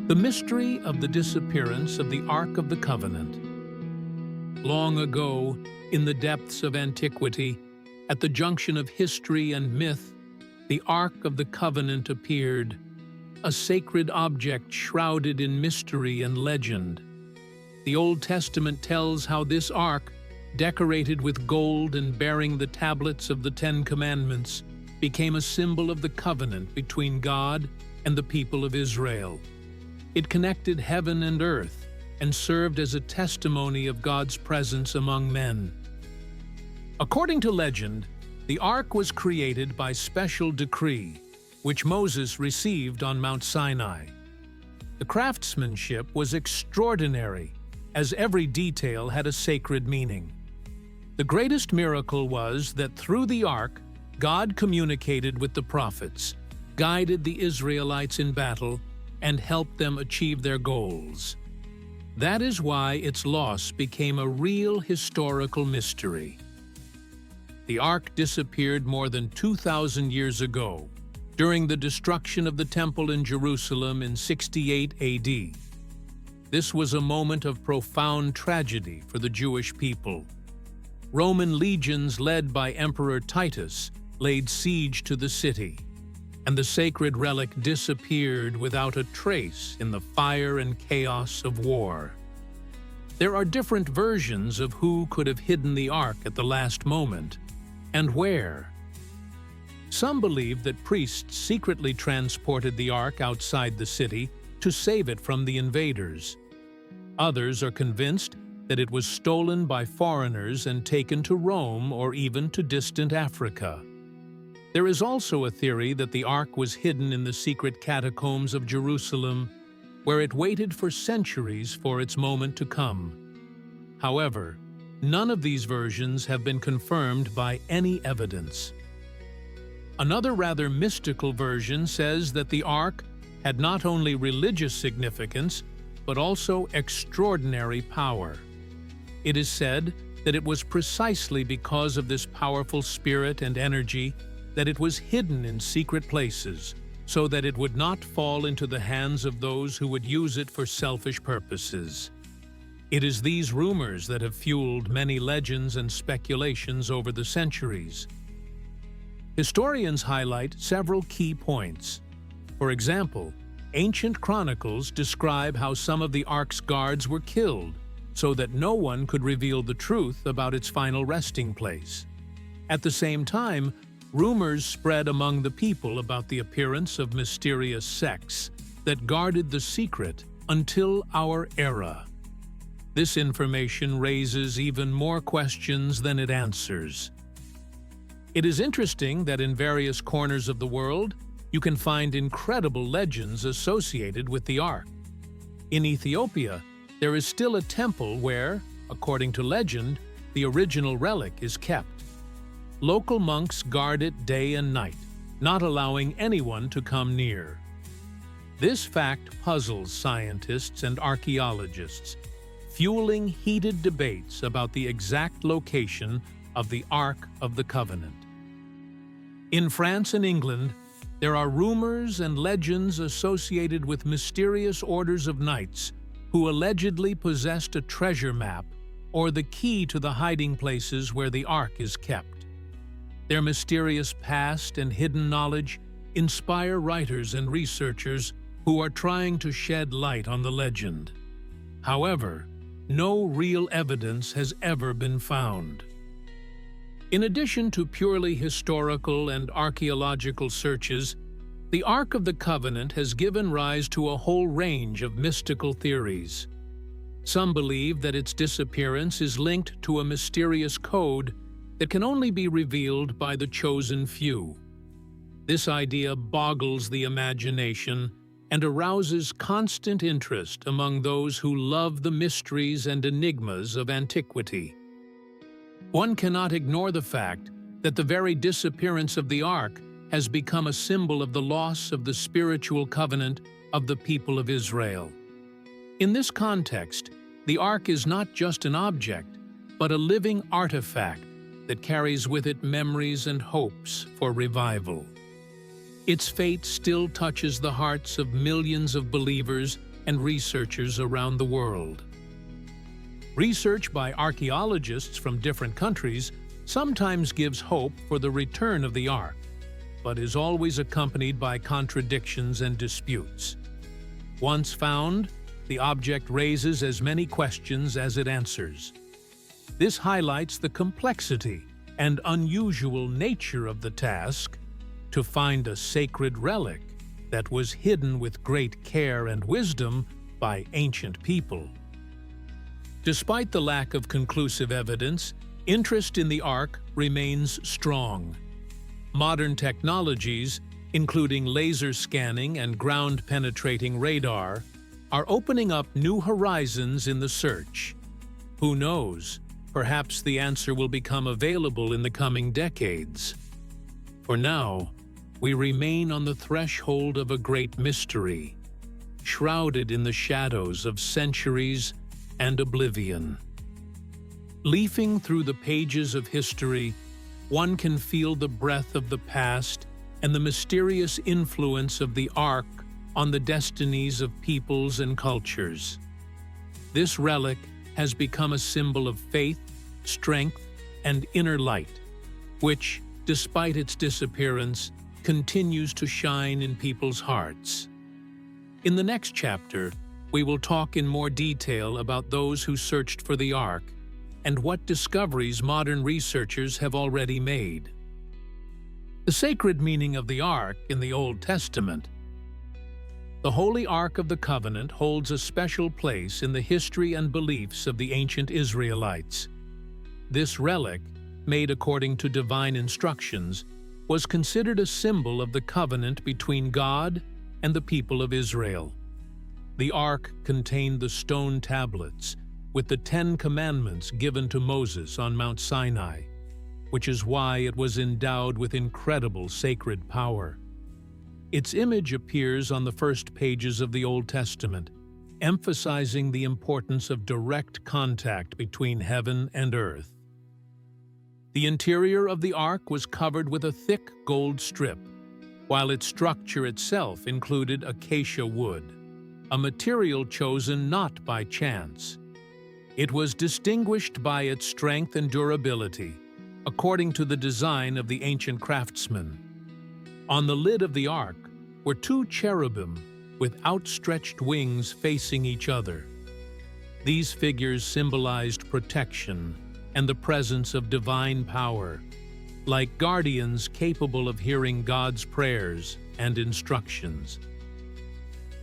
The mystery of the disappearance of the Ark of the Covenant. Long ago, in the depths of antiquity, at the junction of history and myth, the Ark of the Covenant appeared, a sacred object shrouded in mystery and legend. The Old Testament tells how this ark, decorated with gold and bearing the tablets of the Ten Commandments, became a symbol of the covenant between God and the people of Israel. It connected heaven and earth and served as a testimony of God's presence among men. According to legend, the ark was created by special decree, which Moses received on Mount Sinai. The craftsmanship was extraordinary, as every detail had a sacred meaning. The greatest miracle was that through the ark, God communicated with the prophets, guided the Israelites in battle, and helped them achieve their goals. That is why its loss became a real historical mystery. The ark disappeared more than 2,000 years ago, during the destruction of the Temple in Jerusalem in 68 AD. This was a moment of profound tragedy for the Jewish people. Roman legions led by Emperor Titus laid siege to the city, and the sacred relic disappeared without a trace in the fire and chaos of war. There are different versions of who could have hidden the ark at the last moment, and where. Some believe that priests secretly transported the ark outside the city to save it from the invaders. Others are convinced that it was stolen by foreigners and taken to Rome or even to distant Africa. There is also a theory that the ark was hidden in the secret catacombs of Jerusalem, where it waited for centuries for its moment to come. However, none of these versions have been confirmed by any evidence. Another rather mystical version says that the ark had not only religious significance, but also extraordinary power. It is said that it was precisely because of this powerful spirit and energy that it was hidden in secret places, so that it would not fall into the hands of those who would use it for selfish purposes. It is these rumors that have fueled many legends and speculations over the centuries. Historians highlight several key points. For example, ancient chronicles describe how some of the ark's guards were killed, so that no one could reveal the truth about its final resting place. At the same time, rumors spread among the people about the appearance of mysterious sects that guarded the secret until our era. This information raises even more questions than it answers. It is interesting that in various corners of the world, you can find incredible legends associated with the ark. In Ethiopia, there is still a temple where, according to legend, the original relic is kept. Local monks guard it day and night, not allowing anyone to come near. This fact puzzles scientists and archaeologists, fueling heated debates about the exact location of the Ark of the Covenant. In France and England, there are rumors and legends associated with mysterious orders of knights who allegedly possessed a treasure map or the key to the hiding places where the Ark is kept. Their mysterious past and hidden knowledge inspire writers and researchers who are trying to shed light on the legend. However, no real evidence has ever been found. In addition to purely historical and archaeological searches, the Ark of the Covenant has given rise to a whole range of mystical theories. Some believe that its disappearance is linked to a mysterious code that can only be revealed by the chosen few. This idea boggles the imagination and arouses constant interest among those who love the mysteries and enigmas of antiquity. One cannot ignore the fact that the very disappearance of the Ark has become a symbol of the loss of the spiritual covenant of the people of Israel. In this context, the Ark is not just an object, but a living artifact that carries with it memories and hopes for revival. Its fate still touches the hearts of millions of believers and researchers around the world. Research by archaeologists from different countries sometimes gives hope for the return of the Ark, but is always accompanied by contradictions and disputes. Once found, the object raises as many questions as it answers. This highlights the complexity and unusual nature of the task to find a sacred relic that was hidden with great care and wisdom by ancient people. Despite the lack of conclusive evidence, interest in the Ark remains strong. Modern technologies, including laser scanning and ground-penetrating radar, are opening up new horizons in the search. Who knows? Perhaps the answer will become available in the coming decades. For now, we remain on the threshold of a great mystery, shrouded in the shadows of centuries and oblivion. Leafing through the pages of history, one can feel the breath of the past and the mysterious influence of the Ark on the destinies of peoples and cultures. This relic has become a symbol of faith, strength, and inner light, which, despite its disappearance, continues to shine in people's hearts. In the next chapter, we will talk in more detail about those who searched for the Ark and what discoveries modern researchers have already made. The sacred meaning of the Ark in the Old Testament. The Holy Ark of the Covenant holds a special place in the history and beliefs of the ancient Israelites. This relic, made according to divine instructions, was considered a symbol of the covenant between God and the people of Israel. The Ark contained the stone tablets with the 10 Commandments given to Moses on Mount Sinai, which is why it was endowed with incredible sacred power. Its image appears on the first pages of the Old Testament, emphasizing the importance of direct contact between heaven and earth. The interior of the Ark was covered with a thick gold strip, while its structure itself included acacia wood, a material chosen not by chance. It was distinguished by its strength and durability, according to the design of the ancient craftsmen. On the lid of the Ark were 2 cherubim with outstretched wings facing each other. These figures symbolized protection and the presence of divine power, like guardians capable of hearing God's prayers and instructions.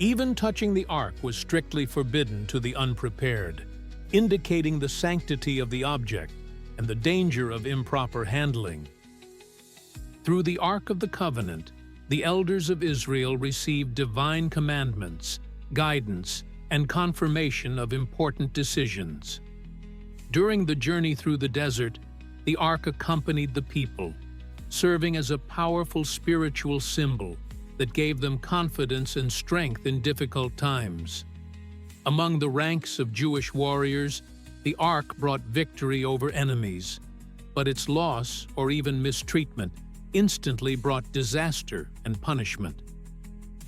Even touching the Ark was strictly forbidden to the unprepared, indicating the sanctity of the object and the danger of improper handling. Through the Ark of the Covenant, the elders of Israel received divine commandments, guidance, and confirmation of important decisions. During the journey through the desert, the Ark accompanied the people, serving as a powerful spiritual symbol that gave them confidence and strength in difficult times. Among the ranks of Jewish warriors, the Ark brought victory over enemies, but its loss or even mistreatment instantly brought disaster and punishment.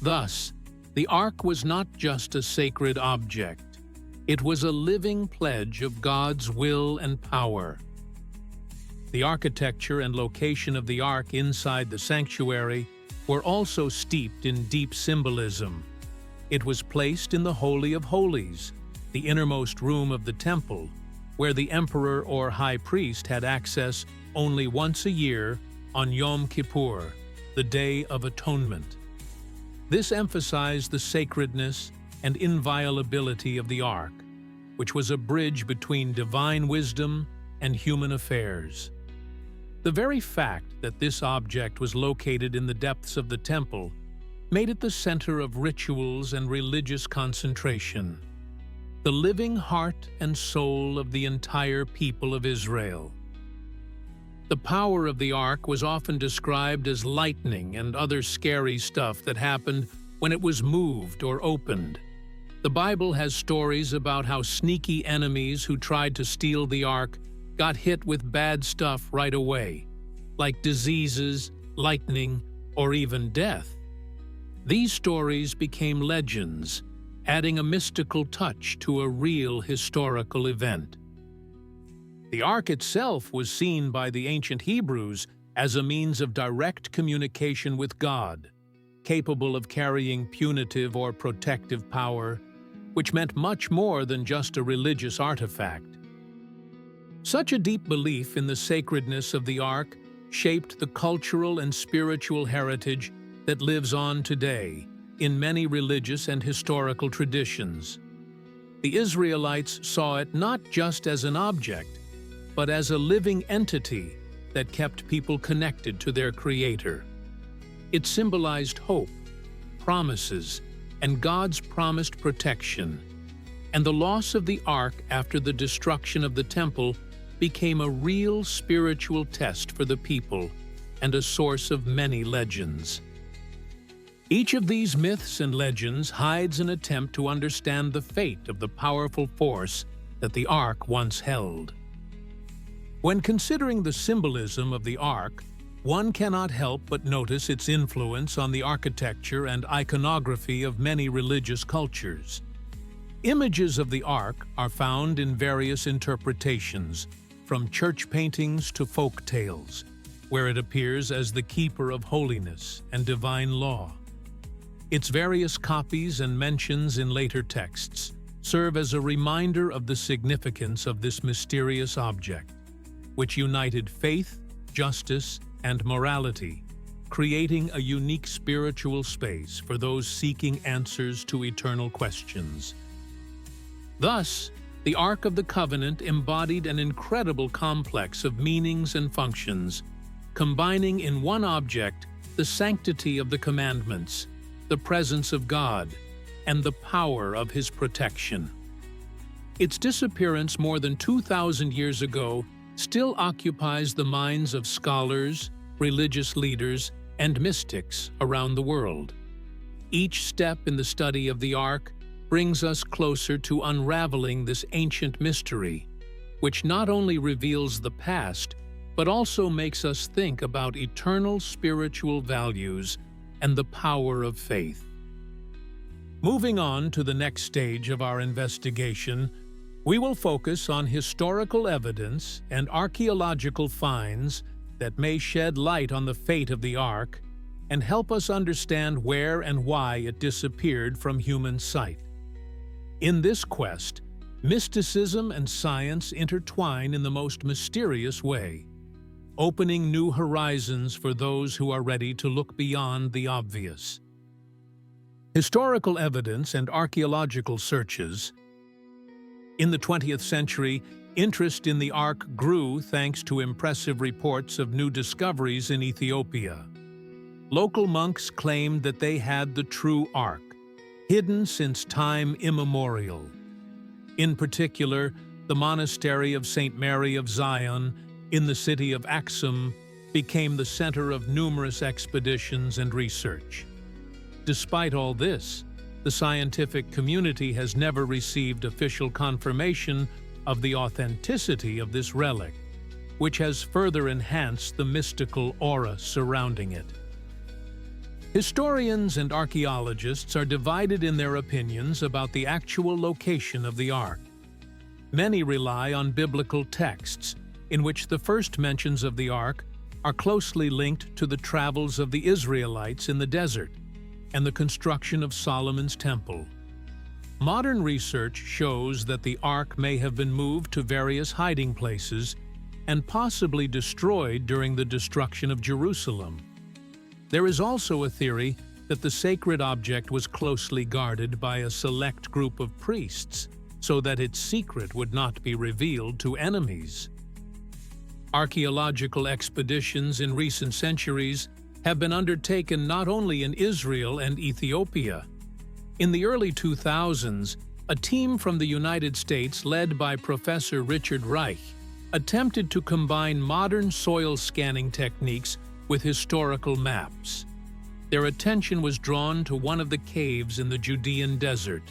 Thus, the Ark was not just a sacred object. It was a living pledge of God's will and power. The architecture and location of the Ark inside the sanctuary were also steeped in deep symbolism. It was placed in the Holy of Holies, the innermost room of the temple, where the emperor or high priest had access only once a year on Yom Kippur, the Day of Atonement. This emphasized the sacredness and inviolability of the Ark, which was a bridge between divine wisdom and human affairs. The very fact that this object was located in the depths of the temple made it the center of rituals and religious concentration, the living heart and soul of the entire people of Israel. The power of the Ark was often described as lightning and other scary stuff that happened when it was moved or opened. The Bible has stories about how sneaky enemies who tried to steal the Ark got hit with bad stuff right away, like diseases, lightning, or even death. These stories became legends, adding a mystical touch to a real historical event. The ark itself was seen by the ancient Hebrews as a means of direct communication with God, capable of carrying punitive or protective power, which meant much more than just a religious artifact. Such a deep belief in the sacredness of the ark shaped the cultural and spiritual heritage that lives on today in many religious and historical traditions. The Israelites saw it not just as an object, but as a living entity that kept people connected to their Creator. It symbolized hope, promises, and God's promised protection. And the loss of the ark after the destruction of the temple became a real spiritual test for the people and a source of many legends. Each of these myths and legends hides an attempt to understand the fate of the powerful force that the ark once held. When considering the symbolism of the ark, one cannot help but notice its influence on the architecture and iconography of many religious cultures. Images of the ark are found in various interpretations, from church paintings to folk tales, where it appears as the keeper of holiness and divine law. Its various copies and mentions in later texts serve as a reminder of the significance of this mysterious object, which united faith, justice, and morality, creating a unique spiritual space for those seeking answers to eternal questions. Thus, the Ark of the Covenant embodied an incredible complex of meanings and functions, combining in one object the sanctity of the commandments, the presence of God, and the power of His protection. Its disappearance more than 2,000 years ago still occupies the minds of scholars, religious leaders, and mystics around the world. Each step in the study of the Ark brings us closer to unraveling this ancient mystery, which not only reveals the past, but also makes us think about eternal spiritual values and the power of faith. Moving on to the next stage of our investigation, we will focus on historical evidence and archaeological finds that may shed light on the fate of the Ark and help us understand where and why it disappeared from human sight. In this quest, mysticism and science intertwine in the most mysterious way, opening new horizons for those who are ready to look beyond the obvious. Historical evidence and archaeological searches. In the 20th century, interest in the Ark grew thanks to impressive reports of new discoveries in Ethiopia. Local monks claimed that they had the true Ark, hidden since time immemorial. In particular, the monastery of St. Mary of Zion in the city of Axum became the center of numerous expeditions and research. Despite all this, the scientific community has never received official confirmation of the authenticity of this relic, which has further enhanced the mystical aura surrounding it. Historians and archaeologists are divided in their opinions about the actual location of the Ark. Many rely on biblical texts, in which the first mentions of the Ark are closely linked to the travels of the Israelites in the desert and the construction of Solomon's temple. Modern research shows that the Ark may have been moved to various hiding places and possibly destroyed during the destruction of Jerusalem. There is also a theory that the sacred object was closely guarded by a select group of priests so that its secret would not be revealed to enemies. Archaeological expeditions in recent centuries have been undertaken not only in Israel and Ethiopia. In the early 2000s, a team from the United States led by Professor Richard Reich attempted to combine modern soil scanning techniques with historical maps. Their attention was drawn to one of the caves in the Judean desert,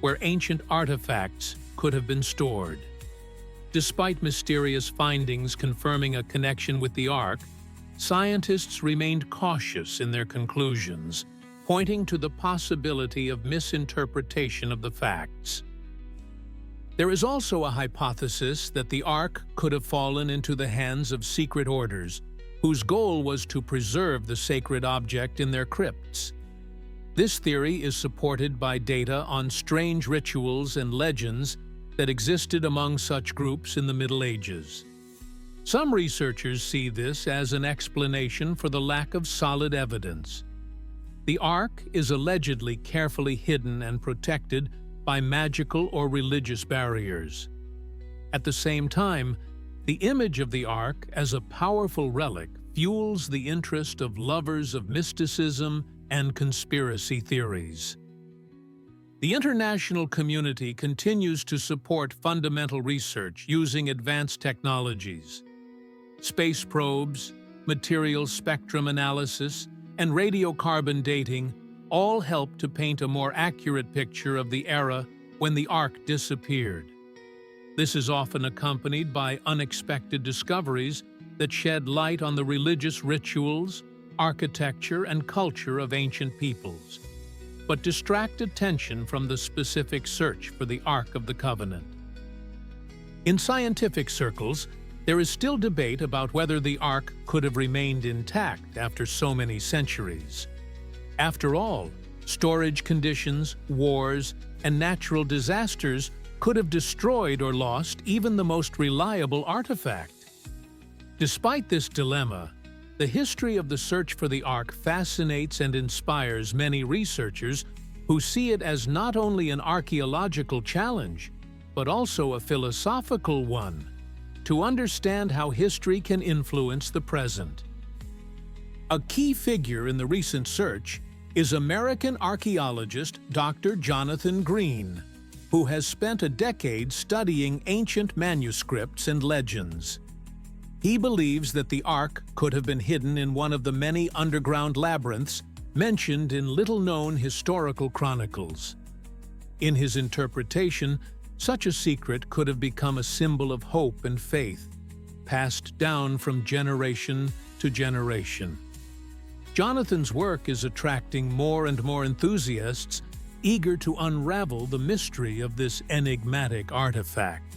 where ancient artifacts could have been stored. Despite mysterious findings confirming a connection with the Ark, scientists remained cautious in their conclusions, pointing to the possibility of misinterpretation of the facts. There is also a hypothesis that the Ark could have fallen into the hands of secret orders, whose goal was to preserve the sacred object in their crypts. This theory is supported by data on strange rituals and legends that existed among such groups in the Middle Ages. Some researchers see this as an explanation for the lack of solid evidence. The Ark is allegedly carefully hidden and protected by magical or religious barriers. At the same time, the image of the Ark as a powerful relic fuels the interest of lovers of mysticism and conspiracy theories. The international community continues to support fundamental research using advanced technologies. Space probes, material spectrum analysis, and radiocarbon dating all help to paint a more accurate picture of the era when the Ark disappeared. This is often accompanied by unexpected discoveries that shed light on the religious rituals, architecture, and culture of ancient peoples, but distract attention from the specific search for the Ark of the Covenant. In scientific circles, there is still debate about whether the Ark could have remained intact after so many centuries. After all, storage conditions, wars, and natural disasters could have destroyed or lost even the most reliable artifact. Despite this dilemma, the history of the search for the Ark fascinates and inspires many researchers who see it as not only an archaeological challenge, but also a philosophical one, to understand how history can influence the present. A key figure in the recent search is American archaeologist Dr. Jonathan Green, who has spent a decade studying ancient manuscripts and legends. He believes that the Ark could have been hidden in one of the many underground labyrinths mentioned in little-known historical chronicles. In his interpretation, such a secret could have become a symbol of hope and faith, passed down from generation to generation. Jonathan's work is attracting more and more enthusiasts eager to unravel the mystery of this enigmatic artifact.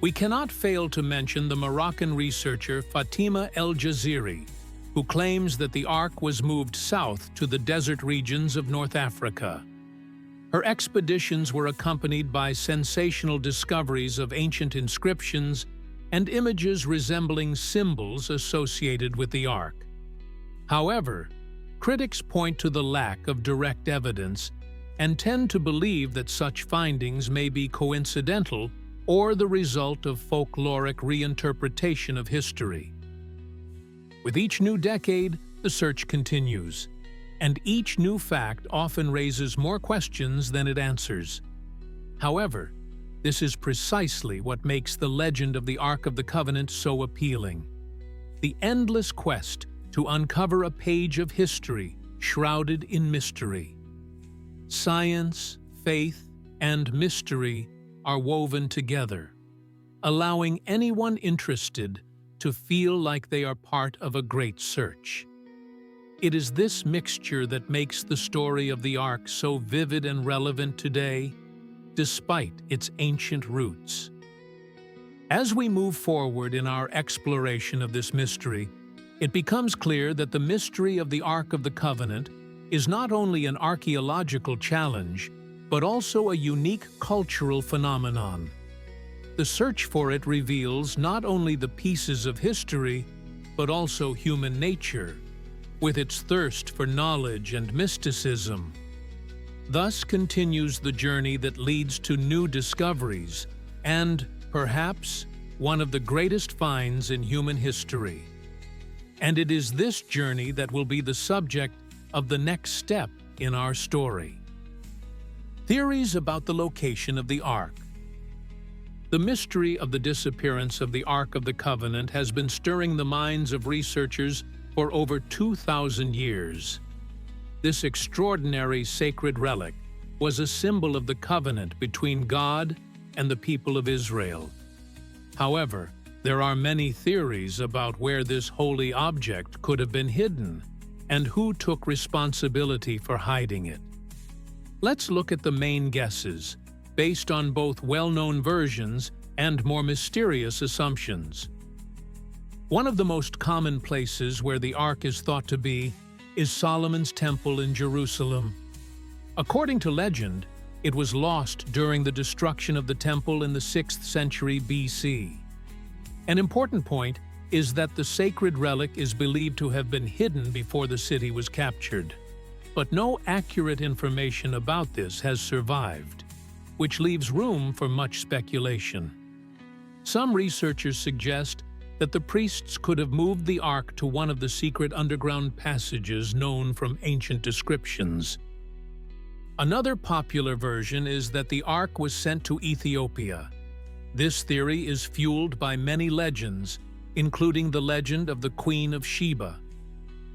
We cannot fail to mention the Moroccan researcher Fatima El Jaziri, who claims that the Ark was moved south to the desert regions of North Africa. Her expeditions were accompanied by sensational discoveries of ancient inscriptions and images resembling symbols associated with the Ark. However, critics point to the lack of direct evidence and tend to believe that such findings may be coincidental or the result of folkloric reinterpretation of history. With each new decade, the search continues, and each new fact often raises more questions than it answers. However, this is precisely what makes the legend of the Ark of the Covenant so appealing. The endless quest to uncover a page of history shrouded in mystery. Science, faith, and mystery are woven together, allowing anyone interested to feel like they are part of a great search. It is this mixture that makes the story of the Ark so vivid and relevant today, despite its ancient roots. As we move forward in our exploration of this mystery, it becomes clear that the mystery of the Ark of the Covenant is not only an archaeological challenge, but also a unique cultural phenomenon. The search for it reveals not only the pieces of history, but also human nature, with its thirst for knowledge and mysticism. Thus continues the journey that leads to new discoveries and, perhaps, one of the greatest finds in human history. And it is this journey that will be the subject of the next step in our story. Theories about the location of the Ark. The mystery of the disappearance of the Ark of the Covenant has been stirring the minds of researchers for over 2,000 years. This extraordinary sacred relic was a symbol of the covenant between God and the people of Israel. However, there are many theories about where this holy object could have been hidden, and who took responsibility for hiding it. Let's look at the main guesses, based on both well-known versions and more mysterious assumptions. One of the most common places where the Ark is thought to be is Solomon's Temple in Jerusalem. According to legend, it was lost during the destruction of the temple in the 6th century BC. An important point is that the sacred relic is believed to have been hidden before the city was captured. But no accurate information about this has survived, which leaves room for much speculation. Some researchers suggest that the priests could have moved the Ark to one of the secret underground passages known from ancient descriptions. Another popular version is that the Ark was sent to Ethiopia. This theory is fueled by many legends, including the legend of the Queen of Sheba.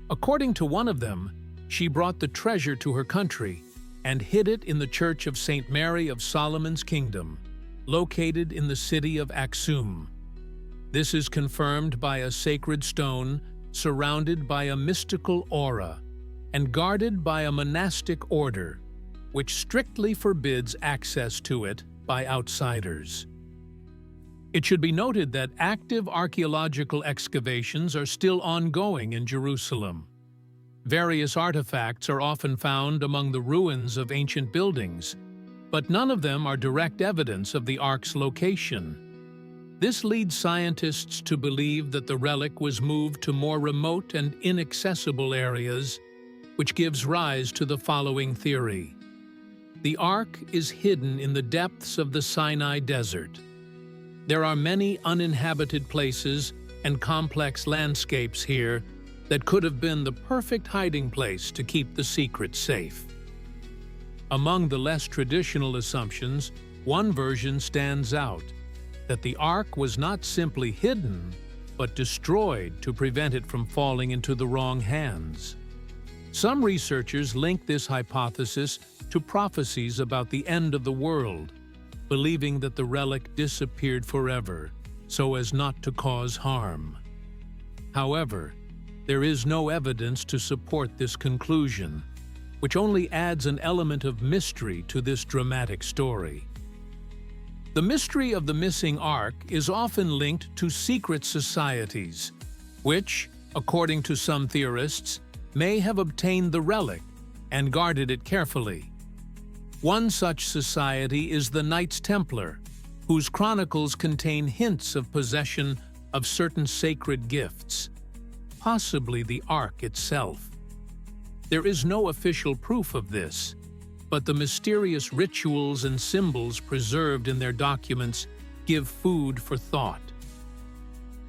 According to one of them, she brought the treasure to her country and hid it in the Church of St. Mary of Solomon's Kingdom, located in the city of Aksum. This is confirmed by a sacred stone surrounded by a mystical aura and guarded by a monastic order, which strictly forbids access to it by outsiders. It should be noted that active archaeological excavations are still ongoing in Jerusalem. Various artifacts are often found among the ruins of ancient buildings, but none of them are direct evidence of the Ark's location. This leads scientists to believe that the relic was moved to more remote and inaccessible areas, which gives rise to the following theory. The Ark is hidden in the depths of the Sinai Desert. There are many uninhabited places and complex landscapes here that could have been the perfect hiding place to keep the secret safe. Among the less traditional assumptions, one version stands out, that the Ark was not simply hidden, but destroyed to prevent it from falling into the wrong hands. Some researchers link this hypothesis to prophecies about the end of the world, believing that the relic disappeared forever so as not to cause harm. However, there is no evidence to support this conclusion, which only adds an element of mystery to this dramatic story. The mystery of the missing Ark is often linked to secret societies, which, according to some theorists, may have obtained the relic and guarded it carefully. One such society is the Knights Templar, whose chronicles contain hints of possession of certain sacred gifts, possibly the Ark itself. There is no official proof of this, but the mysterious rituals and symbols preserved in their documents give food for thought.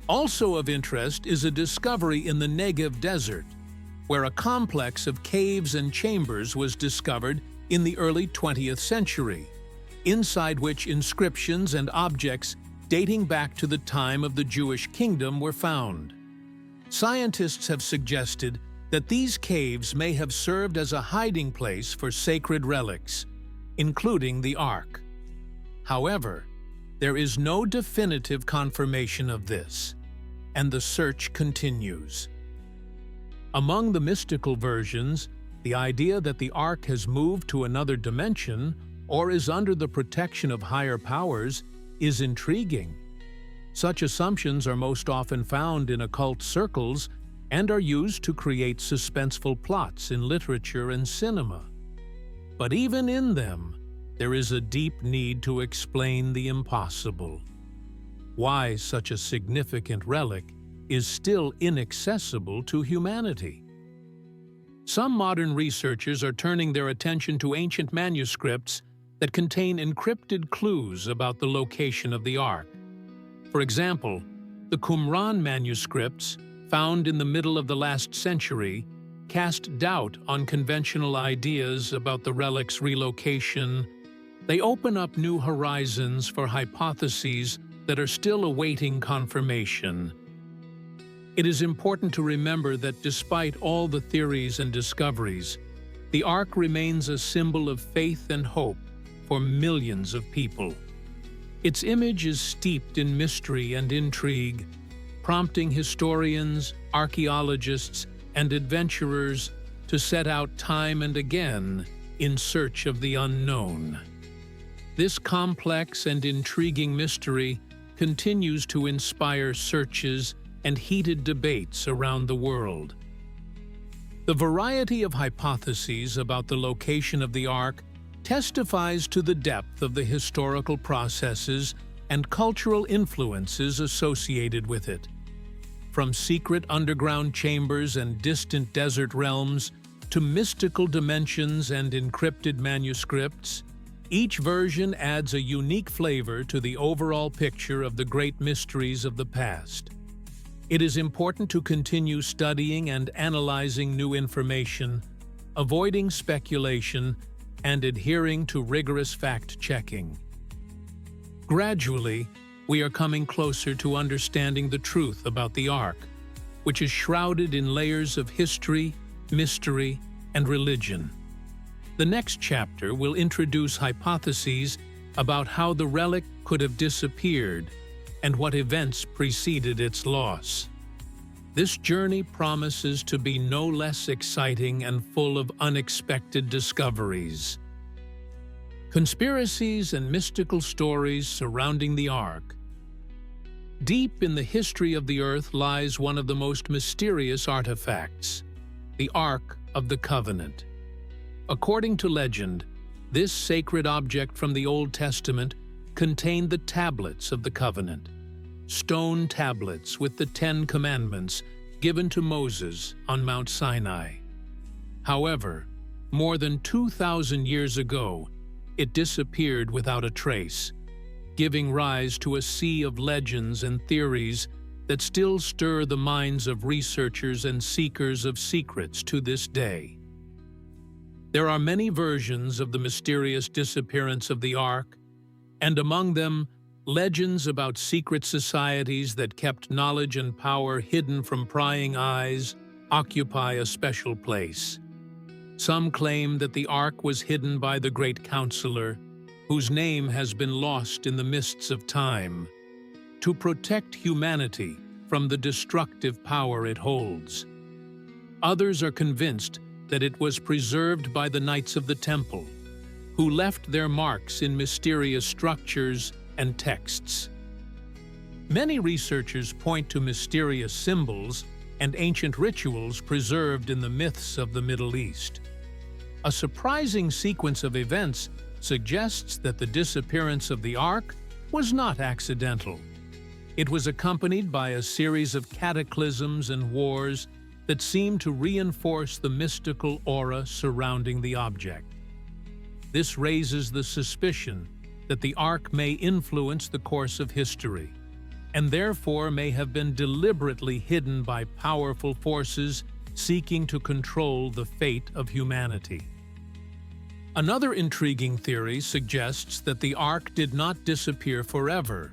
Also of interest is a discovery in the Negev desert, where a complex of caves and chambers was discovered in the early 20th century, inside which inscriptions and objects dating back to the time of the Jewish kingdom were found. Scientists have suggested that these caves may have served as a hiding place for sacred relics, including the Ark. However, there is no definitive confirmation of this, and the search continues. Among the mystical versions, the idea that the Ark has moved to another dimension or is under the protection of higher powers is intriguing. Such assumptions are most often found in occult circles and are used to create suspenseful plots in literature and cinema. But even in them, there is a deep need to explain the impossible. Why such a significant relic is still inaccessible to humanity. Some modern researchers are turning their attention to ancient manuscripts that contain encrypted clues about the location of the Ark. For example, the Qumran manuscripts, found in the middle of the last century, cast doubt on conventional ideas about the relic's relocation. They open up new horizons for hypotheses that are still awaiting confirmation. It is important to remember that despite all the theories and discoveries, the Ark remains a symbol of faith and hope for millions of people. Its image is steeped in mystery and intrigue, prompting historians, archaeologists, and adventurers to set out time and again in search of the unknown. This complex and intriguing mystery continues to inspire searches and heated debates around the world. The variety of hypotheses about the location of the Ark testifies to the depth of the historical processes and cultural influences associated with it. From secret underground chambers and distant desert realms to mystical dimensions and encrypted manuscripts, each version adds a unique flavor to the overall picture of the great mysteries of the past. It is important to continue studying and analyzing new information, avoiding speculation, and adhering to rigorous fact-checking. Gradually, we are coming closer to understanding the truth about the Ark, which is shrouded in layers of history, mystery, and religion. The next chapter will introduce hypotheses about how the relic could have disappeared and what events preceded its loss. This journey promises to be no less exciting and full of unexpected discoveries. Conspiracies and mystical stories surrounding the Ark. Deep in the history of the Earth lies one of the most mysterious artifacts, the Ark of the Covenant. According to legend, this sacred object from the Old Testament contained the tablets of the covenant, stone tablets with the 10 Commandments given to Moses on Mount Sinai. However, more than 2,000 years ago, it disappeared without a trace, giving rise to a sea of legends and theories that still stir the minds of researchers and seekers of secrets to this day. There are many versions of the mysterious disappearance of the Ark, and among them, legends about secret societies that kept knowledge and power hidden from prying eyes occupy a special place. Some claim that the Ark was hidden by the Great Counselor, whose name has been lost in the mists of time, to protect humanity from the destructive power it holds. Others are convinced that it was preserved by the Knights of the Temple, who left their marks in mysterious structures and texts. Many researchers point to mysterious symbols and ancient rituals preserved in the myths of the Middle East. A surprising sequence of events suggests that the disappearance of the Ark was not accidental. It was accompanied by a series of cataclysms and wars that seem to reinforce the mystical aura surrounding the object. This raises the suspicion that the Ark may influence the course of history, and therefore may have been deliberately hidden by powerful forces seeking to control the fate of humanity. Another intriguing theory suggests that the Ark did not disappear forever,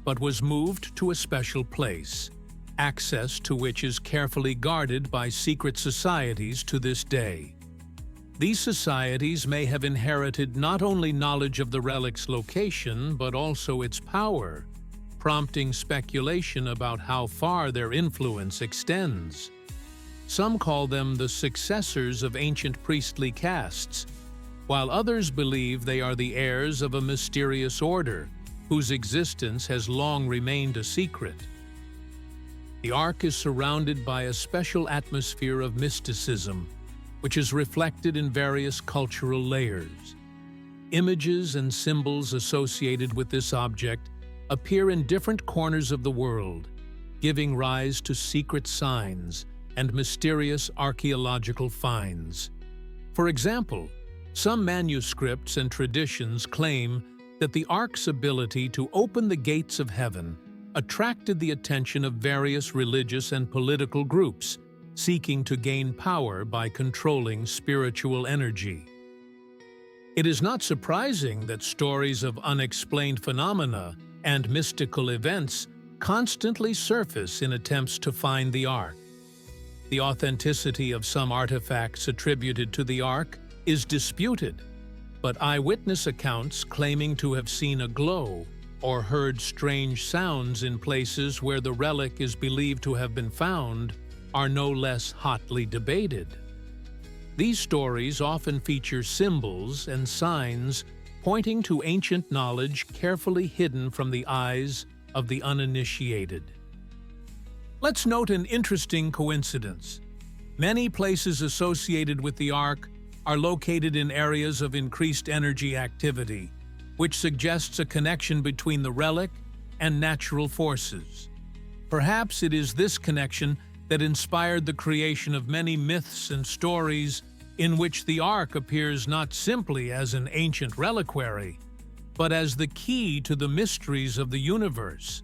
but was moved to a special place, access to which is carefully guarded by secret societies to this day. These societies may have inherited not only knowledge of the relic's location, but also its power, prompting speculation about how far their influence extends. Some call them the successors of ancient priestly castes, while others believe they are the heirs of a mysterious order whose existence has long remained a secret. The Ark is surrounded by a special atmosphere of mysticism, which is reflected in various cultural layers. Images and symbols associated with this object appear in different corners of the world, giving rise to secret signs and mysterious archaeological finds. For example, some manuscripts and traditions claim that the Ark's ability to open the gates of heaven attracted the attention of various religious and political groups seeking to gain power by controlling spiritual energy. It is not surprising that stories of unexplained phenomena and mystical events constantly surface in attempts to find the Ark. The authenticity of some artifacts attributed to the Ark is disputed, but eyewitness accounts claiming to have seen a glow or heard strange sounds in places where the relic is believed to have been found are no less hotly debated. These stories often feature symbols and signs pointing to ancient knowledge carefully hidden from the eyes of the uninitiated. Let's note an interesting coincidence. Many places associated with the Ark are located in areas of increased energy activity, which suggests a connection between the relic and natural forces. Perhaps it is this connection that inspired the creation of many myths and stories in which the Ark appears not simply as an ancient reliquary, but as the key to the mysteries of the universe.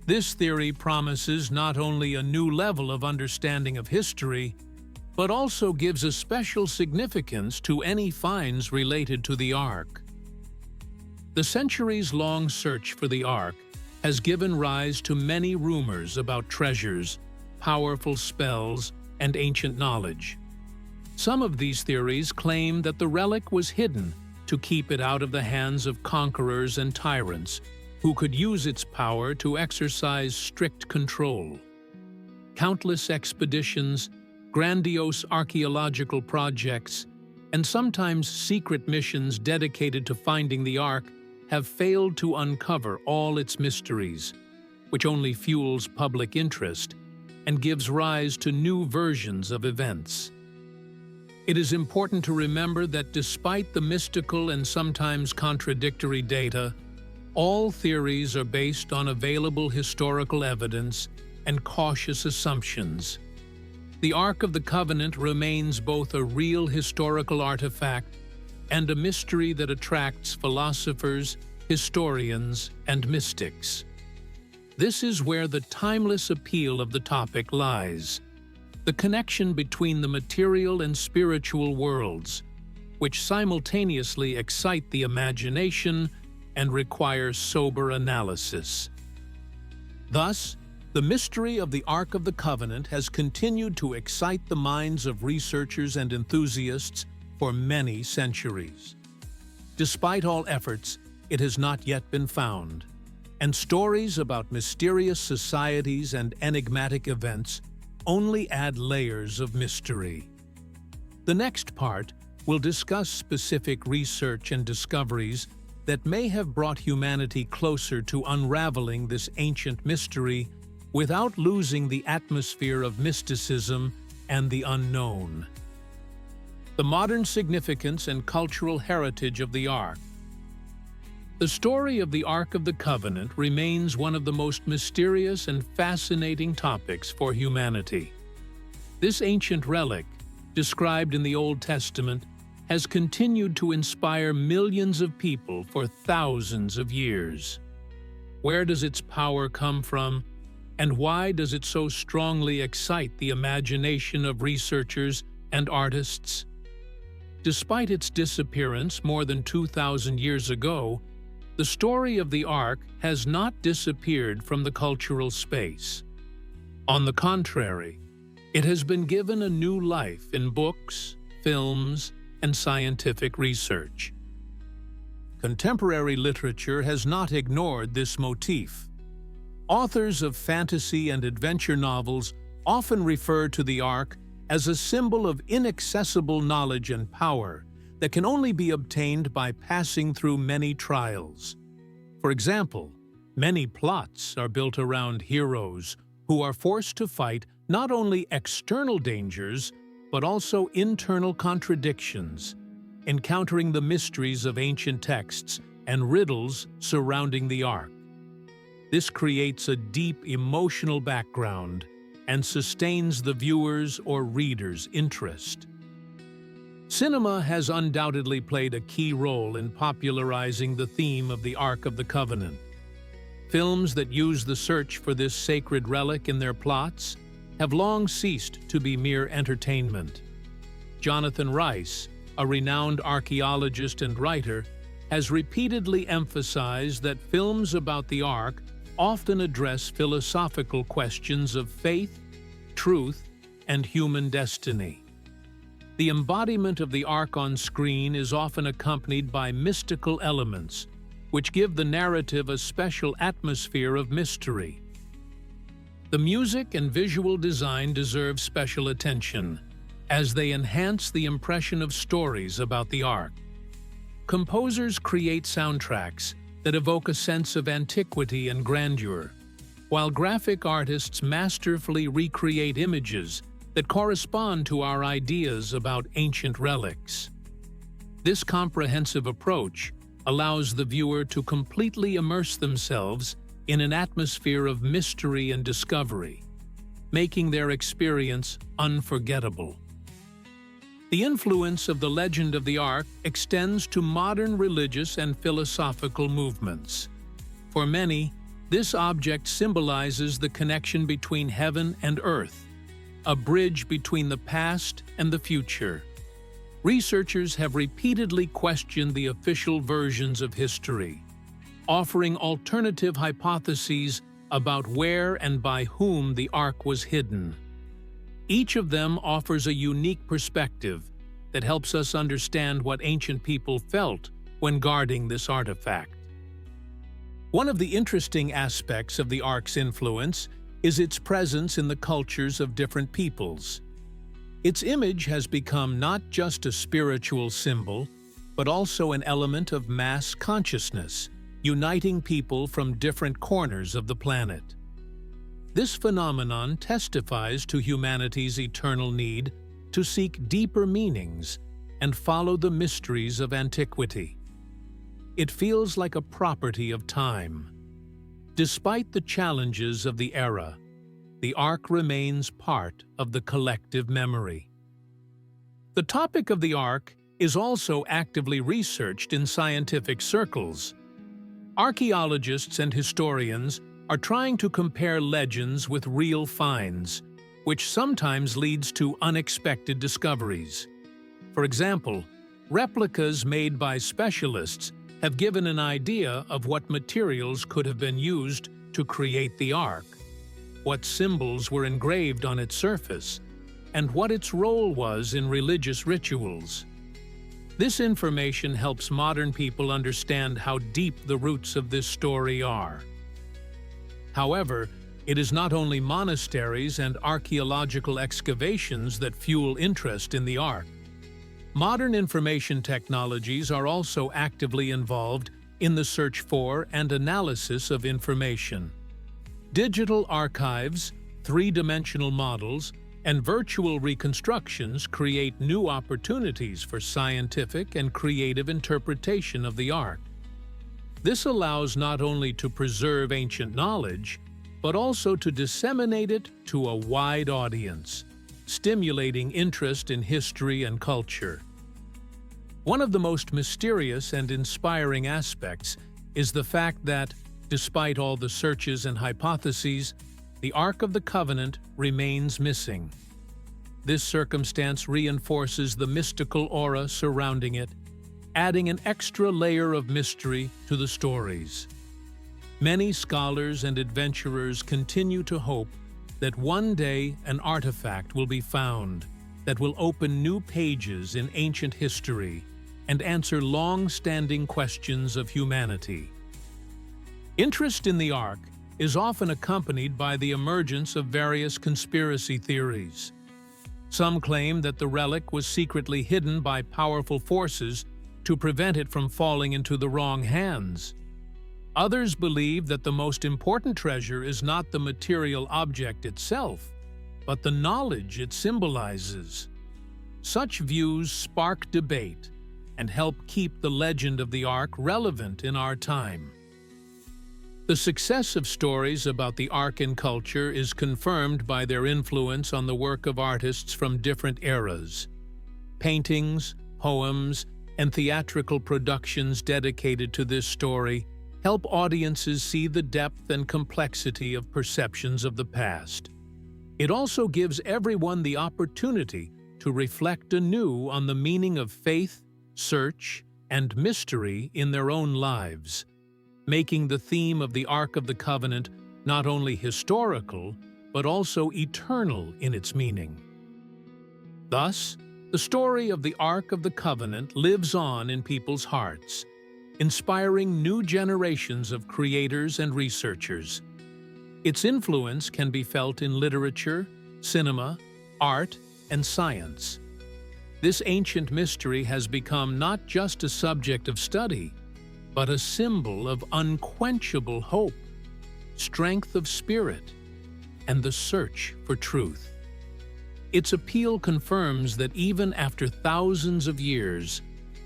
This theory promises not only a new level of understanding of history, but also gives a special significance to any finds related to the Ark. The centuries-long search for the Ark has given rise to many rumors about treasures, powerful spells, and ancient knowledge. Some of these theories claim that the relic was hidden to keep it out of the hands of conquerors and tyrants who could use its power to exercise strict control. Countless expeditions, grandiose archaeological projects, and sometimes secret missions dedicated to finding the Ark have failed to uncover all its mysteries, which only fuels public interest and gives rise to new versions of events. It is important to remember that despite the mystical and sometimes contradictory data, all theories are based on available historical evidence and cautious assumptions. The Ark of the Covenant remains both a real historical artifact and a mystery that attracts philosophers, historians, and mystics. This is where the timeless appeal of the topic lies, the connection between the material and spiritual worlds, which simultaneously excite the imagination and require sober analysis. Thus, the mystery of the Ark of the Covenant has continued to excite the minds of researchers and enthusiasts for many centuries. Despite all efforts, it has not yet been found, and stories about mysterious societies and enigmatic events only add layers of mystery. The next part will discuss specific research and discoveries that may have brought humanity closer to unraveling this ancient mystery without losing the atmosphere of mysticism and the unknown. The modern significance and cultural heritage of the Ark. The story of the Ark of the Covenant remains one of the most mysterious and fascinating topics for humanity. This ancient relic, described in the Old Testament, has continued to inspire millions of people for thousands of years. Where does its power come from, and why does it so strongly excite the imagination of researchers and artists? Despite its disappearance more than 2,000 years ago, the story of the Ark has not disappeared from the cultural space. On the contrary, it has been given a new life in books, films, and scientific research. Contemporary literature has not ignored this motif. Authors of fantasy and adventure novels often refer to the Ark as a symbol of inaccessible knowledge and power that can only be obtained by passing through many trials. For example, many plots are built around heroes who are forced to fight not only external dangers, but also internal contradictions, encountering the mysteries of ancient texts and riddles surrounding the Ark. This creates a deep emotional background and sustains the viewer's or reader's interest. Cinema has undoubtedly played a key role in popularizing the theme of the Ark of the Covenant. Films that use the search for this sacred relic in their plots have long ceased to be mere entertainment. Jonathan Rice, a renowned archaeologist and writer, has repeatedly emphasized that films about the Ark often address philosophical questions of faith, truth, and human destiny. The embodiment of the Ark on screen is often accompanied by mystical elements, which give the narrative a special atmosphere of mystery. The music and visual design deserve special attention, as they enhance the impression of stories about the Ark. Composers create soundtracks that evoke a sense of antiquity and grandeur, while graphic artists masterfully recreate images that correspond to our ideas about ancient relics. This comprehensive approach allows the viewer to completely immerse themselves in an atmosphere of mystery and discovery, making their experience unforgettable. The influence of the legend of the Ark extends to modern religious and philosophical movements. For many, this object symbolizes the connection between heaven and earth, a bridge between the past and the future. Researchers have repeatedly questioned the official versions of history, offering alternative hypotheses about where and by whom the Ark was hidden. Each of them offers a unique perspective that helps us understand what ancient people felt when guarding this artifact. One of the interesting aspects of the Ark's influence is its presence in the cultures of different peoples. Its image has become not just a spiritual symbol, but also an element of mass consciousness, uniting people from different corners of the planet. This phenomenon testifies to humanity's eternal need to seek deeper meanings and follow the mysteries of antiquity. It feels like a property of time. Despite the challenges of the era, the Ark remains part of the collective memory. The topic of the Ark is also actively researched in scientific circles. Archaeologists and historians are trying to compare legends with real finds, which sometimes leads to unexpected discoveries. For example, replicas made by specialists have given an idea of what materials could have been used to create the Ark, what symbols were engraved on its surface, and what its role was in religious rituals. This information helps modern people understand how deep the roots of this story are. However, it is not only monasteries and archaeological excavations that fuel interest in the Ark. Modern information technologies are also actively involved in the search for and analysis of information. Digital archives, three-dimensional models, and virtual reconstructions create new opportunities for scientific and creative interpretation of the Ark. This allows not only to preserve ancient knowledge, but also to disseminate it to a wide audience, stimulating interest in history and culture. One of the most mysterious and inspiring aspects is the fact that, despite all the searches and hypotheses, the Ark of the Covenant remains missing. This circumstance reinforces the mystical aura surrounding it, adding an extra layer of mystery to the stories. Many scholars and adventurers continue to hope that one day an artifact will be found that will open new pages in ancient history and answer long-standing questions of humanity. Interest in the Ark is often accompanied by the emergence of various conspiracy theories. Some claim that the relic was secretly hidden by powerful forces to prevent it from falling into the wrong hands. Others believe that the most important treasure is not the material object itself, but the knowledge it symbolizes. Such views spark debate and help keep the legend of the Ark relevant in our time. The success of stories about the Ark in culture is confirmed by their influence on the work of artists from different eras. Paintings, poems, and theatrical productions dedicated to this story help audiences see the depth and complexity of perceptions of the past. It also gives everyone the opportunity to reflect anew on the meaning of faith, search, and mystery in their own lives, making the theme of the Ark of the Covenant not only historical, but also eternal in its meaning. Thus, the story of the Ark of the Covenant lives on in people's hearts, inspiring new generations of creators and researchers. Its influence can be felt in literature, cinema, art, and science. This ancient mystery has become not just a subject of study, but a symbol of unquenchable hope, strength of spirit, and the search for truth. Its appeal confirms that even after thousands of years,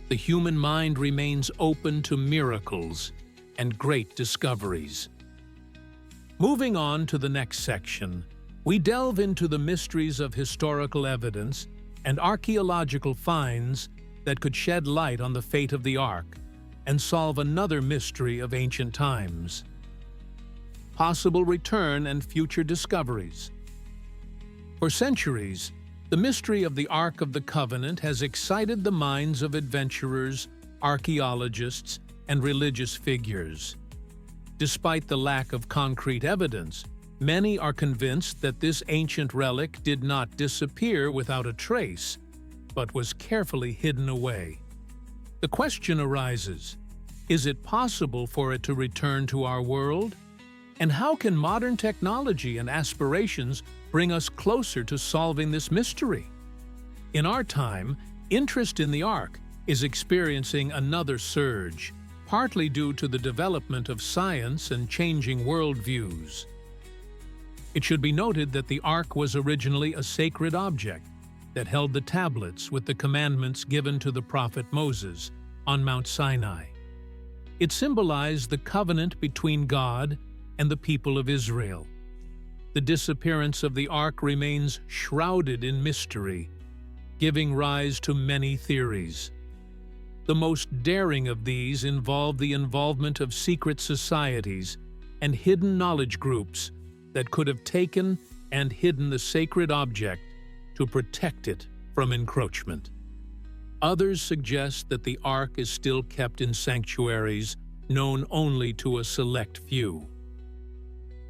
the human mind remains open to miracles and great discoveries. Moving on to the next section, we delve into the mysteries of historical evidence and archaeological finds that could shed light on the fate of the Ark and solve another mystery of ancient times: possible return and future discoveries. For centuries, the mystery of the Ark of the Covenant has excited the minds of adventurers, archaeologists, and religious figures. Despite the lack of concrete evidence, many are convinced that this ancient relic did not disappear without a trace, but was carefully hidden away. The question arises, is it possible for it to return to our world? And how can modern technology and aspirations bring us closer to solving this mystery? In our time, interest in the Ark is experiencing another surge, partly due to the development of science and changing worldviews. It should be noted that the Ark was originally a sacred object that held the tablets with the commandments given to the prophet Moses on Mount Sinai. It symbolized the covenant between God and the people of Israel. The disappearance of the Ark remains shrouded in mystery, giving rise to many theories. The most daring of these involve the involvement of secret societies and hidden knowledge groups that could have taken and hidden the sacred object to protect it from encroachment. Others suggest that the Ark is still kept in sanctuaries known only to a select few.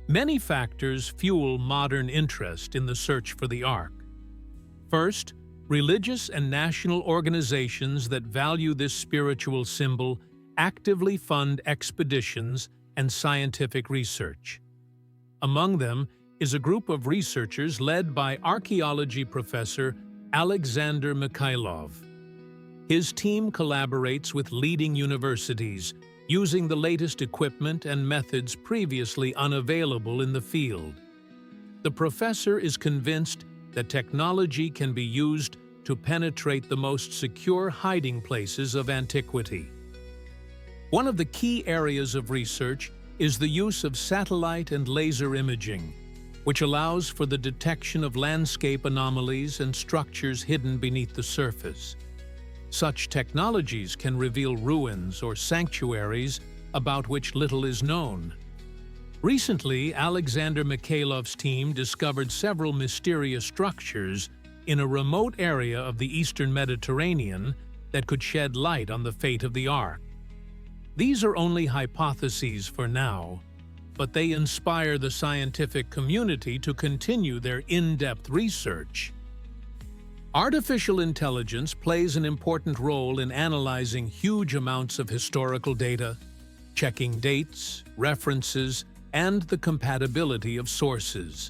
Many factors fuel modern interest in the search for the Ark. First, religious and national organizations that value this spiritual symbol actively fund expeditions and scientific research. Among them is a group of researchers led by archaeology professor Alexander Mikhailov. His team collaborates with leading universities, using the latest equipment and methods previously unavailable in the field. The professor is convinced that technology can be used to penetrate the most secure hiding places of antiquity. One of the key areas of research is the use of satellite and laser imaging, which allows for the detection of landscape anomalies and structures hidden beneath the surface. Such technologies can reveal ruins or sanctuaries about which little is known. Recently, Alexander Mikhailov's team discovered several mysterious structures in a remote area of the Eastern Mediterranean that could shed light on the fate of the Ark. These are only hypotheses for now, but they inspire the scientific community to continue their in-depth research. Artificial intelligence plays an important role in analyzing huge amounts of historical data, checking dates, references, and the compatibility of sources.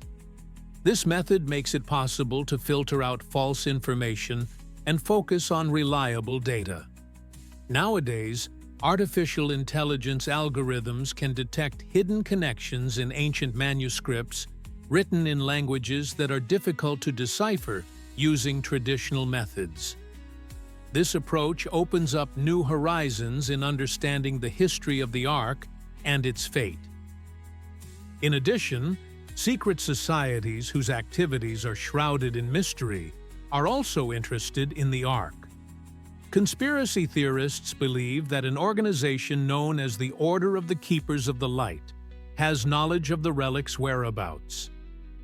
This method makes it possible to filter out false information and focus on reliable data. Nowadays, artificial intelligence algorithms can detect hidden connections in ancient manuscripts written in languages that are difficult to decipher using traditional methods. This approach opens up new horizons in understanding the history of the Ark and its fate. In addition, secret societies whose activities are shrouded in mystery are also interested in the Ark. Conspiracy theorists believe that an organization known as the Order of the Keepers of the Light has knowledge of the relic's whereabouts.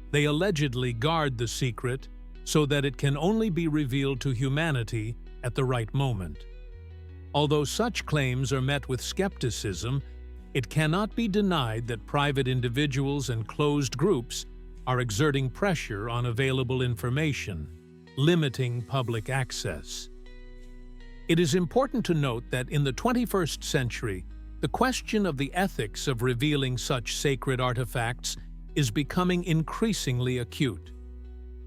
They allegedly guard the secret so that it can only be revealed to humanity at the right moment. Although such claims are met with skepticism, it cannot be denied that private individuals and closed groups are exerting pressure on available information, limiting public access. It is important to note that in the 21st century, the question of the ethics of revealing such sacred artifacts is becoming increasingly acute.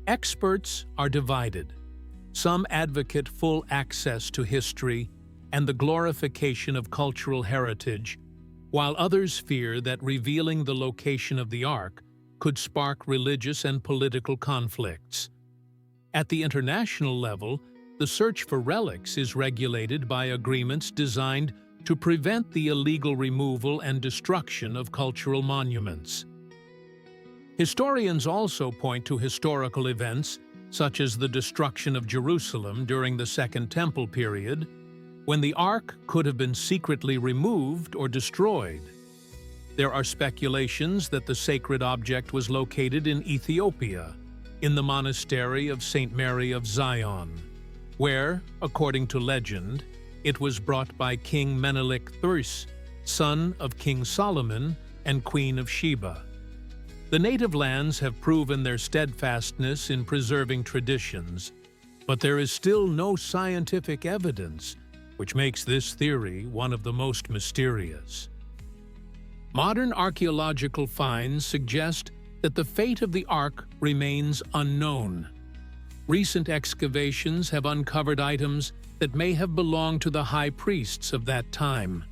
Experts are divided. Some advocate full access to history and the glorification of cultural heritage, while others fear that revealing the location of the Ark could spark religious and political conflicts. At the international level, the search for relics is regulated by agreements designed to prevent the illegal removal and destruction of cultural monuments. Historians also point to historical events, such as the destruction of Jerusalem during the Second Temple period, when the Ark could have been secretly removed or destroyed. There are speculations that the sacred object was located in Ethiopia, in the monastery of St. Mary of Zion, where, according to legend, it was brought by King Menelik III, son of King Solomon and Queen of Sheba. The native lands have proven their steadfastness in preserving traditions, but there is still no scientific evidence, which makes this theory one of the most mysterious. Modern archaeological finds suggest that the fate of the Ark remains unknown. Recent excavations have uncovered items that may have belonged to the high priests of that time.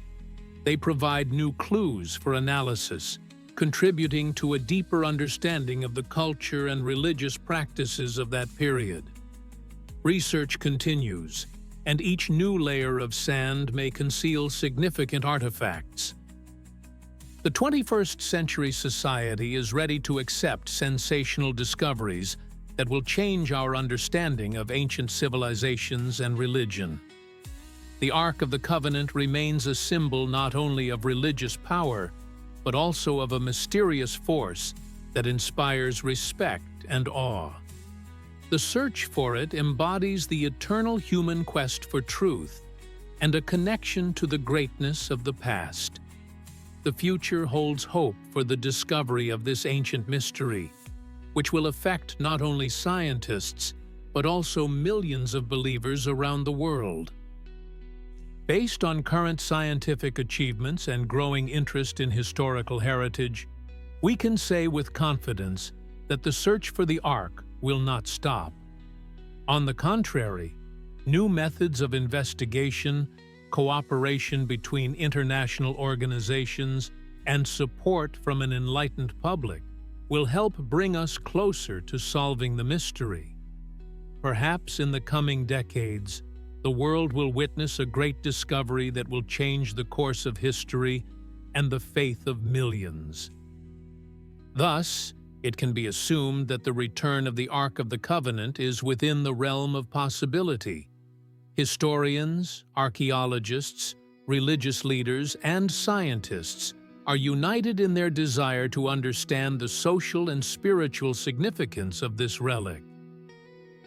They provide new clues for analysis, contributing to a deeper understanding of the culture and religious practices of that period. Research continues, and each new layer of sand may conceal significant artifacts. The 21st century society is ready to accept sensational discoveries that will change our understanding of ancient civilizations and religion. The Ark of the Covenant remains a symbol not only of religious power, but also of a mysterious force that inspires respect and awe. The search for it embodies the eternal human quest for truth and a connection to the greatness of the past. The future holds hope for the discovery of this ancient mystery, which will affect not only scientists, but also millions of believers around the world. Based on current scientific achievements and growing interest in historical heritage, we can say with confidence that the search for the Ark will not stop. On the contrary, new methods of investigation, cooperation between international organizations, and support from an enlightened public will help bring us closer to solving the mystery. Perhaps in the coming decades, the world will witness a great discovery that will change the course of history and the faith of millions. Thus, it can be assumed that the return of the Ark of the Covenant is within the realm of possibility. Historians, archaeologists, religious leaders, and scientists are united in their desire to understand the social and spiritual significance of this relic.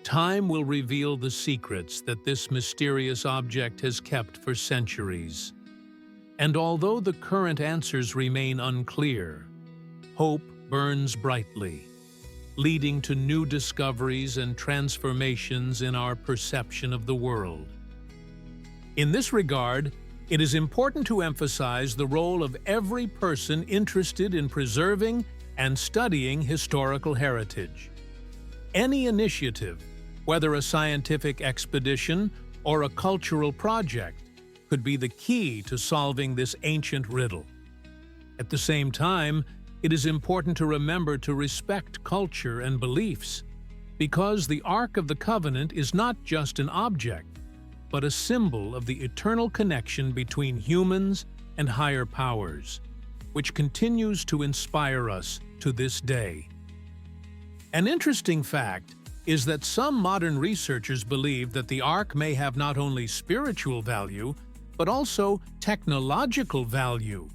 Time will reveal the secrets that this mysterious object has kept for centuries. And although the current answers remain unclear, hope burns brightly, leading to new discoveries and transformations in our perception of the world. In this regard, it is important to emphasize the role of every person interested in preserving and studying historical heritage. Any initiative, whether a scientific expedition or a cultural project, could be the key to solving this ancient riddle. At the same time, it is important to remember to respect culture and beliefs, because the Ark of the Covenant is not just an object, but a symbol of the eternal connection between humans and higher powers, which continues to inspire us to this day. An interesting fact is that some modern researchers believe that the Ark may have not only spiritual value, but also technological value.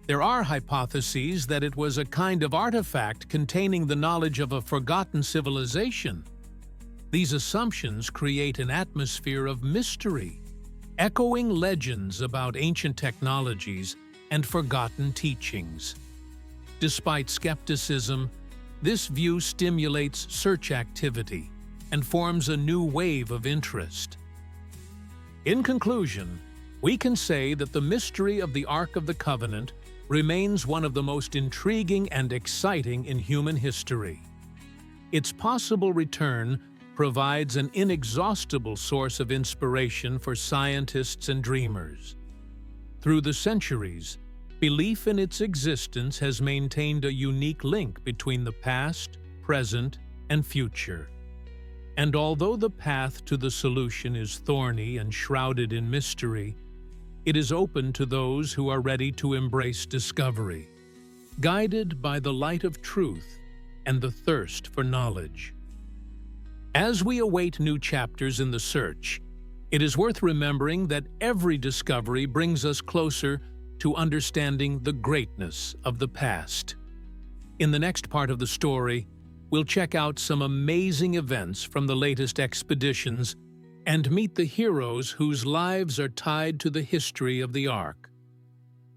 There are hypotheses that it was a kind of artifact containing the knowledge of a forgotten civilization. These assumptions create an atmosphere of mystery, echoing legends about ancient technologies and forgotten teachings. Despite skepticism, this view stimulates search activity and forms a new wave of interest. In conclusion, we can say that the mystery of the Ark of the Covenant remains one of the most intriguing and exciting in human history. Its possible return provides an inexhaustible source of inspiration for scientists and dreamers. Through the centuries, belief in its existence has maintained a unique link between the past, present, and future. And although the path to the solution is thorny and shrouded in mystery, it is open to those who are ready to embrace discovery, guided by the light of truth and the thirst for knowledge. As we await new chapters in the search, it is worth remembering that every discovery brings us closer to understanding the greatness of the past. In the next part of the story, we'll check out some amazing events from the latest expeditions and meet the heroes whose lives are tied to the history of the Ark.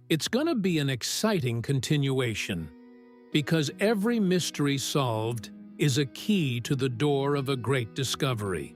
It's gonna be an exciting continuation, because every mystery solved is a key to the door of a great discovery.